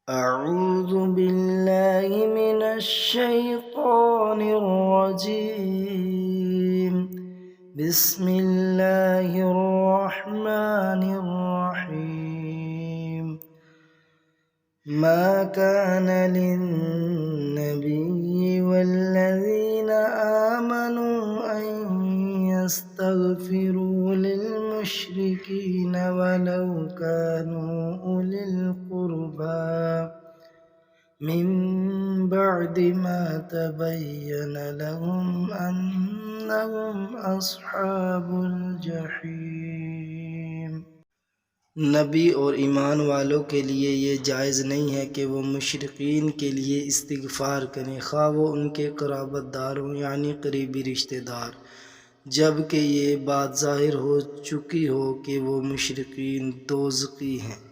أعوذ بالله من الشيطان الرجيم. بسم الله الرحمن الرحيم. ما كان للنبي والذين آمنوا أن يستغفروا للمشركين ولو كانوا أولي القربى من بعد ما تبين لهم أنهم أصحاب الجحيم। नबी और ईमान वालों के लिए ये जायज़ नहीं है कि वो मुशरिकीन के लिए इस्तिग़फ़ार करें, ख़्वाह वो उनके क़राबतदार हों यानी करीबी रिश्तेदार, जब कि ये बात ज़ाहिर हो चुकी हो कि वो मुशरिकीन दोज़खी हैं।